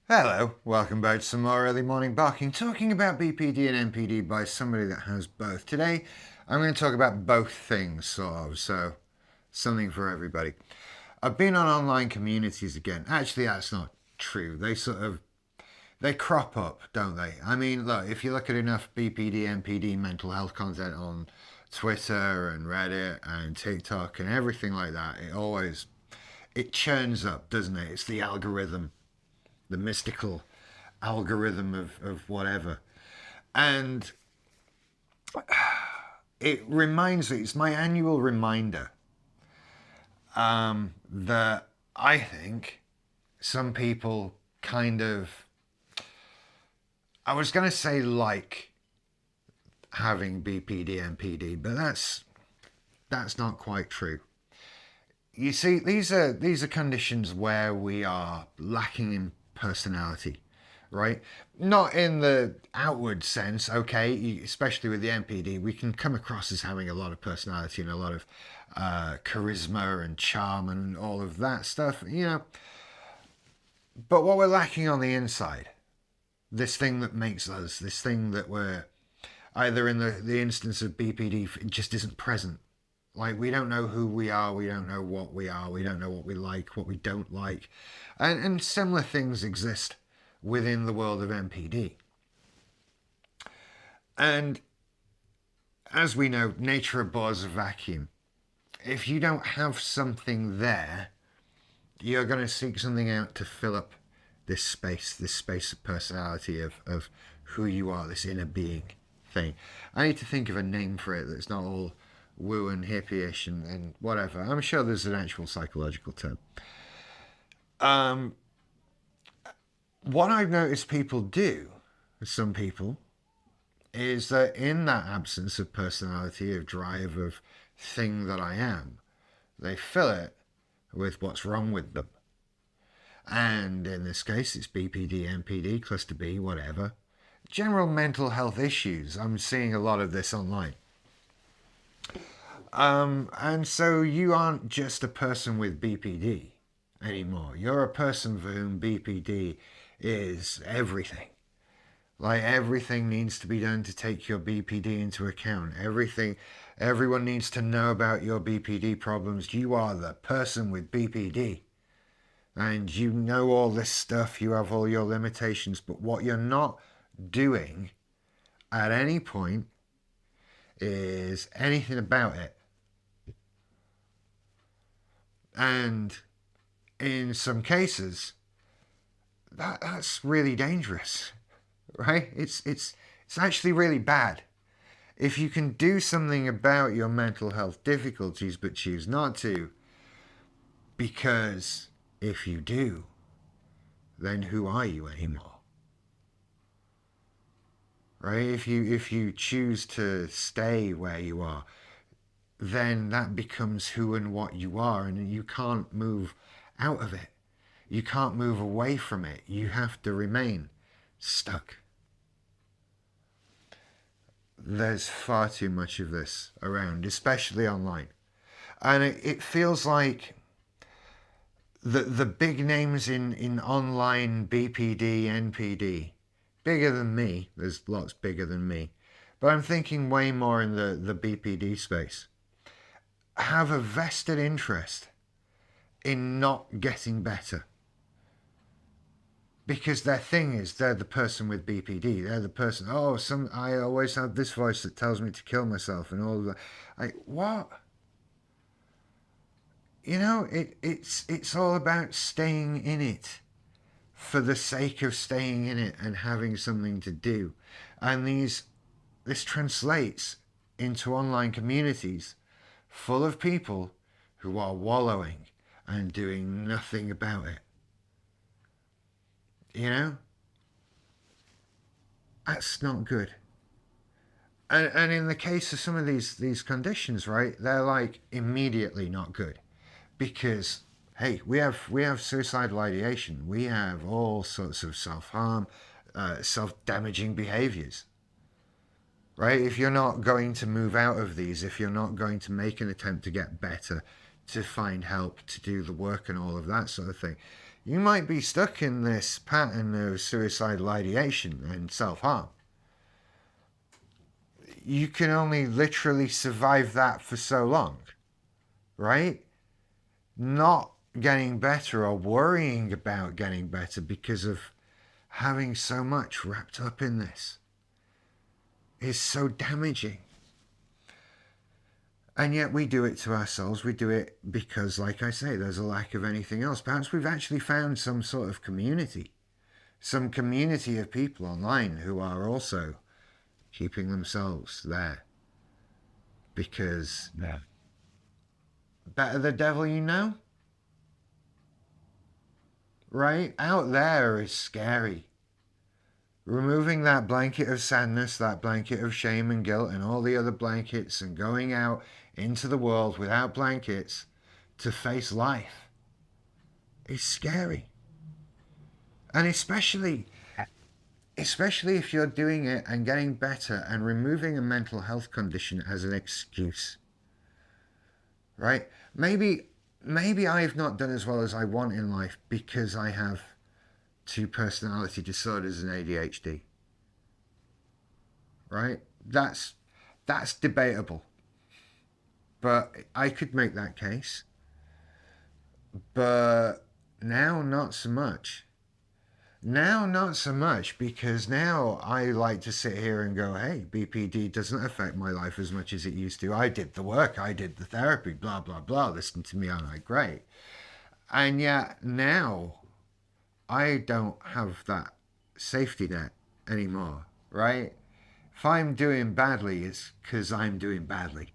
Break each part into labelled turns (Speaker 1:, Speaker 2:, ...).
Speaker 1: Hello, welcome back to some more early morning barking, talking about BPD and NPD by somebody that has both. Today, I'm going to talk about both things, sort of, so something for everybody. I've been on online communities again. Actually, that's not true. They crop up, don't they? I mean, look, if you look at enough BPD, NPD mental health content on Twitter and Reddit and TikTok and everything like that, it churns up, doesn't it? It's the algorithm, the mystical algorithm of whatever. And it's my annual reminder that I think some people kind of, I was going to say like having BPD, NPD, but that's not quite true. You see, these are conditions where we are lacking in personality, right? Not in the outward sense, okay? Especially with the NPD, we can come across as having a lot of personality and a lot of charisma and charm and all of that stuff, you know. But what we're lacking on the inside, this thing that makes us, this thing that we're either in the instance of BPD, it just isn't present. Like, we don't know who we are, we don't know what we are, we don't know what we like, what we don't like. And similar things exist within the world of NPD. And as we know, nature abhors a vacuum. If you don't have something there, you're going to seek something out to fill up this space of personality, of who you are, this inner being thing. I need to think of a name for it that's not all woo and hippie-ish and whatever. I'm sure there's an actual psychological term. What I've noticed people do, some people, is that in that absence of personality, of drive, of thing that I am, they fill it with what's wrong with them. And in this case, it's BPD, NPD, cluster B, whatever. General mental health issues. I'm seeing a lot of this online. And so you aren't just a person with BPD anymore. You're a person for whom BPD is everything. Like, everything needs to be done to take your BPD into account. Everyone needs to know about your BPD problems. You are the person with BPD. And you know all this stuff. You have all your limitations. But what you're not doing at any point is anything about it. And in some cases, that's really dangerous, right? It's actually really bad. If you can do something about your mental health difficulties but choose not to, because if you do, then who are you anymore? Right? If you choose to stay where you are, then that becomes who and what you are, and you can't move out of it. You can't move away from it. You have to remain stuck. There's far too much of this around, especially online. And it feels like the big names in online BPD, NPD, bigger than me, there's lots bigger than me, but I'm thinking way more in the BPD space, have a vested interest in not getting better. Because their thing is, they're the person with BPD. They're the person, I always have this voice that tells me to kill myself and all of that. Like, what? You know, it's all about staying in it for the sake of staying in it and having something to do. And this translates into online communities full of people who are wallowing and doing nothing about it. You know? That's not good. And in the case of some of these conditions, right, they're like immediately not good. Because, hey, we have suicidal ideation. We have all sorts of self-harm, self-damaging behaviors. Right? If you're not going to move out of these, if you're not going to make an attempt to get better, to find help, to do the work and all of that sort of thing, You might be stuck in this pattern of suicidal ideation and self-harm. You can only literally survive that for so long, right? Not getting better or worrying about getting better because of having so much wrapped up in this is so damaging. And yet we do it to ourselves. We do it because, like I say, there's a lack of anything else. Perhaps we've actually found some sort of community, some community of people online who are also keeping themselves there. Because better the devil you know, right? Out there is scary. Removing that blanket of sadness, that blanket of shame and guilt and all the other blankets, and going out into the world without blankets to face life is scary. And especially if you're doing it and getting better and removing a mental health condition as an excuse, right? Maybe I've not done as well as I want in life because I have 2 personality disorders and ADHD, right? That's debatable, but I could make that case. But now not so much. Now not so much, because now I like to sit here and go, hey, BPD doesn't affect my life as much as it used to. I did the work, I did the therapy, blah, blah, blah. Listen to me, I'm like, great. And yet now I don't have that safety net anymore, right? If I'm doing badly, it's because I'm doing badly.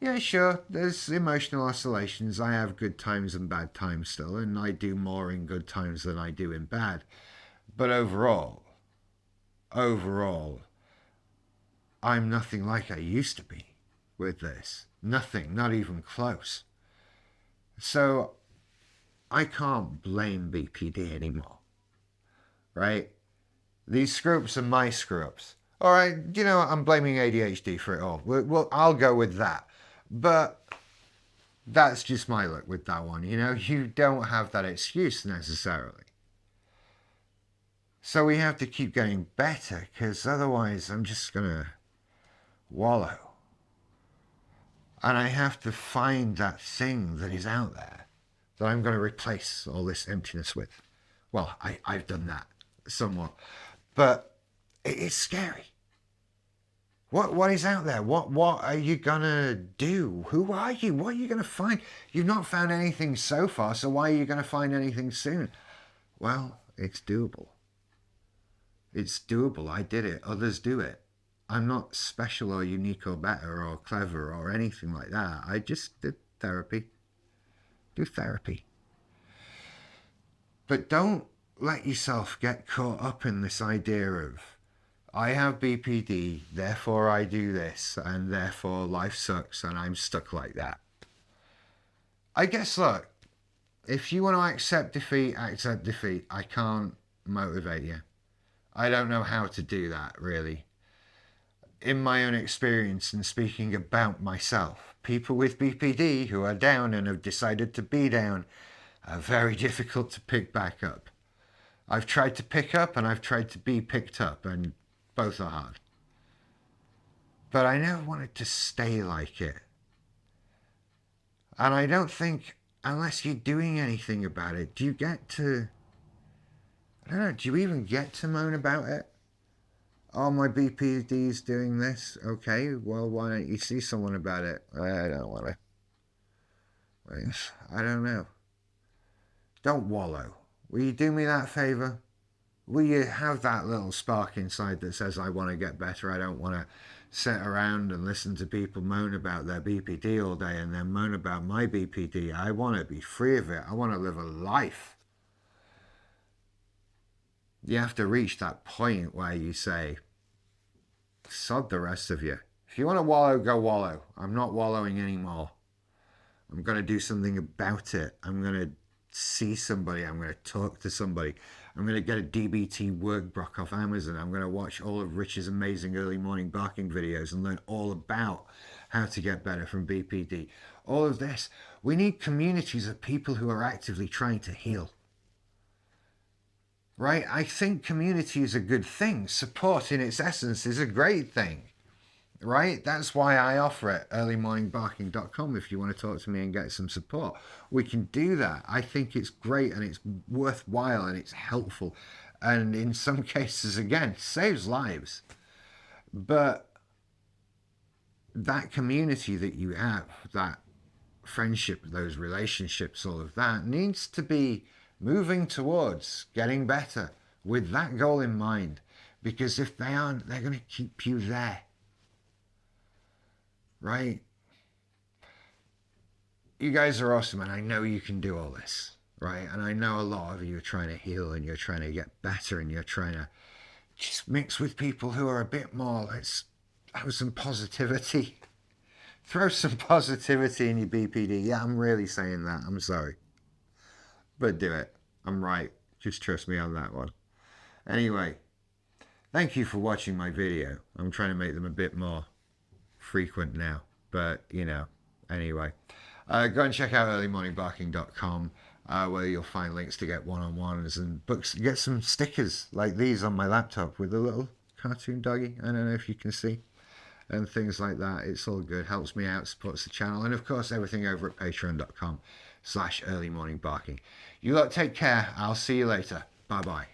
Speaker 1: Yeah, sure, there's emotional oscillations. I have good times and bad times still, and I do more in good times than I do in bad. But overall, I'm nothing like I used to be with this. Nothing, not even close. So I can't blame BPD anymore, right? These screw-ups are my screw-ups. All right, you know, I'm blaming ADHD for it all. Well, I'll go with that. But that's just my luck with that one. You know, you don't have that excuse necessarily. So we have to keep getting better, because otherwise I'm just going to wallow. And I have to find that thing that is out there that I'm going to replace all this emptiness with. Well, I've done that somewhat. But it's scary. What is out there? What are you gonna do? Who are you? What are you gonna find? You've not found anything so far, so why are you gonna find anything soon? Well, it's doable. It's doable. I did it. Others do it. I'm not special or unique or better or clever or anything like that. I just did therapy. Do therapy. But don't let yourself get caught up in this idea of, I have BPD, therefore I do this, and therefore life sucks and I'm stuck like that. I guess, look, if you want to accept defeat, accept defeat. I can't motivate you. I don't know how to do that, really. In my own experience and speaking about myself, people with BPD who are down and have decided to be down are very difficult to pick back up. I've tried to pick up and I've tried to be picked up, and both are hard. But I never wanted to stay like it. And I don't think, unless you're doing anything about it, do you get to, I don't know, do you even get to moan about it? Oh, my BPD's doing this. Okay, well, why don't you see someone about it? I don't want to. I don't know. Don't wallow. Will you do me that favor? Will you have that little spark inside that says, I want to get better? I don't want to sit around and listen to people moan about their BPD all day and then moan about my BPD. I want to be free of it. I want to live a life. You have to reach that point where you say, sod the rest of you. If you want to wallow, go wallow. I'm not wallowing anymore. I'm going to do something about it. I'm going to see somebody. I'm going to talk to somebody. I'm going to get a DBT workbook off Amazon. I'm going to watch all of Rich's amazing early morning barking videos and learn all about how to get better from BPD. All of this. We need communities of people who are actively trying to heal. right? I think community is a good thing. Support in its essence is a great thing, right? That's why I offer it, earlymorningbarking.com, if you want to talk to me and get some support. We can do that. I think it's great and it's worthwhile and it's helpful. And in some cases, again, saves lives. But that community that you have, that friendship, those relationships, all of that needs to be moving towards getting better with that goal in mind. Because if they aren't, they're going to keep you there. Right? You guys are awesome, and I know you can do all this, right? And I know a lot of you are trying to heal and you're trying to get better and you're trying to just mix with people who are a bit more, let's have some positivity. Throw some positivity in your BPD. Yeah, I'm really saying that. I'm sorry. But do it. I'm right. Just trust me on that one. Anyway, thank you for watching my video. I'm trying to make them a bit more frequent now. But, you know, anyway. Go and check out earlymorningbarking.com where you'll find links to get one-on-ones and books. Get some stickers like these on my laptop with a little cartoon doggy. I don't know if you can see. And things like that. It's all good. Helps me out, supports the channel. And of course, everything over at patreon.com/earlymorningbarking. You lot take care. I'll see you later. Bye-bye.